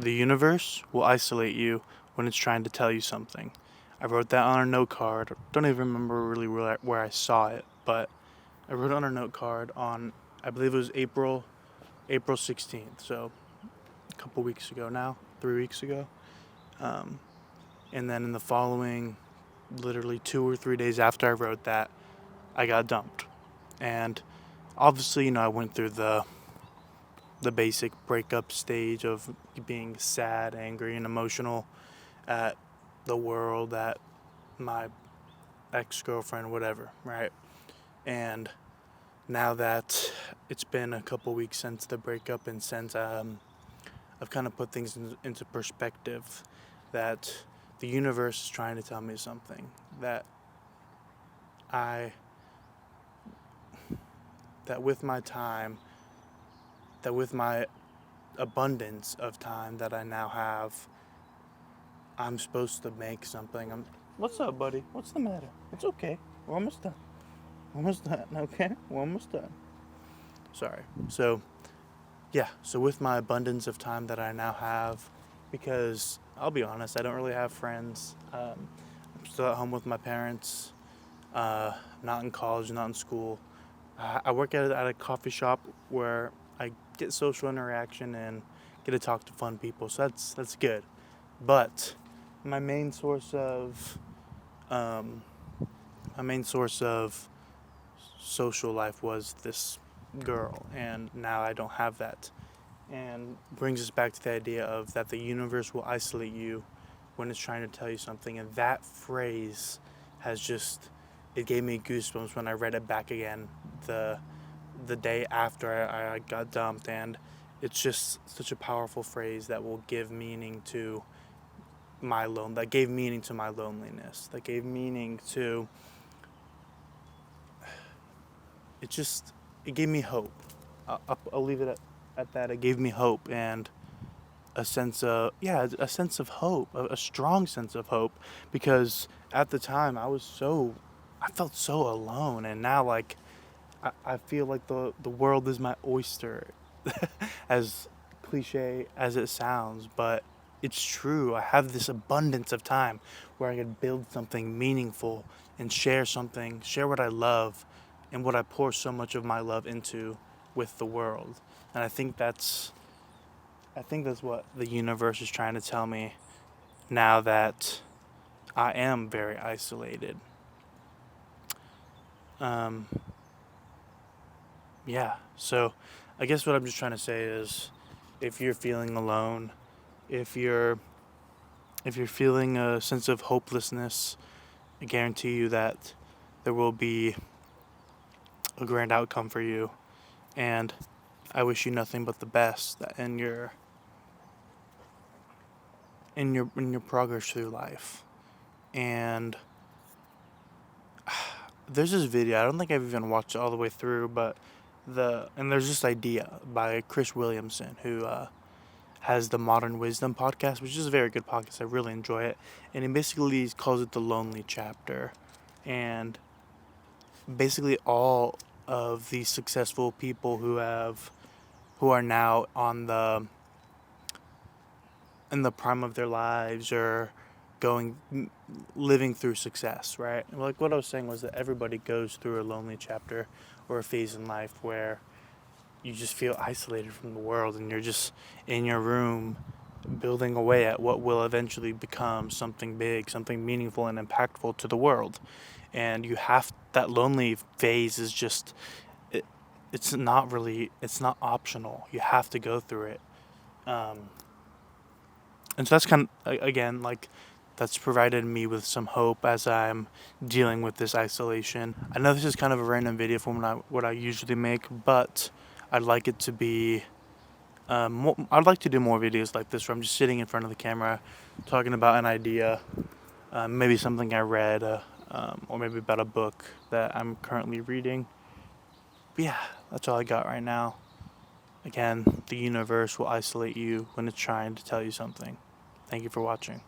The universe will isolate you when it's trying to tell you something. I wrote that on a note card. Don't even remember really where I saw it, but I wrote it on a note card on, I believe it was April 16th, so a couple weeks ago now, 3 weeks ago. Um, and then in the following, literally 2 or 3 days after I wrote that, I got dumped. And obviously, I went through the basic breakup stage of being sad, angry, and emotional at the world, at my ex-girlfriend, whatever, right? And now that it's been a couple weeks since the breakup and since I've kind of put things into perspective, that the universe is trying to tell me something, that I that with my time, that with my abundance of time that I now have, I'm supposed to make something. What's up, buddy? What's the matter? It's okay. We're almost done. Almost done, okay? We're almost done. Sorry. So, yeah. So with my abundance of time that I now have, because I'll be honest, I don't really have friends. I'm still at home with my parents. Not in college, not in school. I work at a coffee shop where I get social interaction and get to talk to fun people. So that's good. But my main source of um, social life was this girl, and now I don't have that. And brings us back to the idea of that the universe will isolate you when it's trying to tell you something. And that phrase has just, it gave me goosebumps when I read it back again the day after I got dumped. And it's just such a powerful phrase that will give meaning to that gave meaning to my loneliness, that gave meaning to it gave me hope. I'll leave it at that. It gave me hope and a sense of hope, a strong sense of hope, because at the time I felt so alone, and now like I feel like the world is my oyster, as cliche as it sounds, but it's true. I have this abundance of time where I can build something meaningful and share what I love and what I pour so much of my love into with the world. And I think that's what the universe is trying to tell me now that I am very isolated. Um, yeah. So I guess what I'm just trying to say is, if you're feeling alone, if you're feeling a sense of hopelessness, I guarantee you that there will be a grand outcome for you. And I wish you nothing but the best in your progress through life. And there's this video, I don't think I've even watched it all the way through, but there's this idea by Chris Williamson, who has the Modern Wisdom podcast, which is a very good podcast. I really enjoy it. And he basically calls it the lonely chapter. And basically all of these successful people who are now in the prime of their lives, or living through success, right? Like what I was saying was that everybody goes through a lonely chapter or a phase in life where you just feel isolated from the world, and you're just in your room building away at what will eventually become something big, something meaningful and impactful to the world. And that lonely phase is just, it's not optional. You have to go through it. And so that's kind of, again, like, that's provided me with some hope as I'm dealing with this isolation. I know this is kind of a random video from what I usually make, but I'd like it to be, I'd like to do more videos like this where I'm just sitting in front of the camera talking about an idea, maybe something I read, or maybe about a book that I'm currently reading. But yeah, that's all I got right now. Again, the universe will isolate you when it's trying to tell you something. Thank you for watching.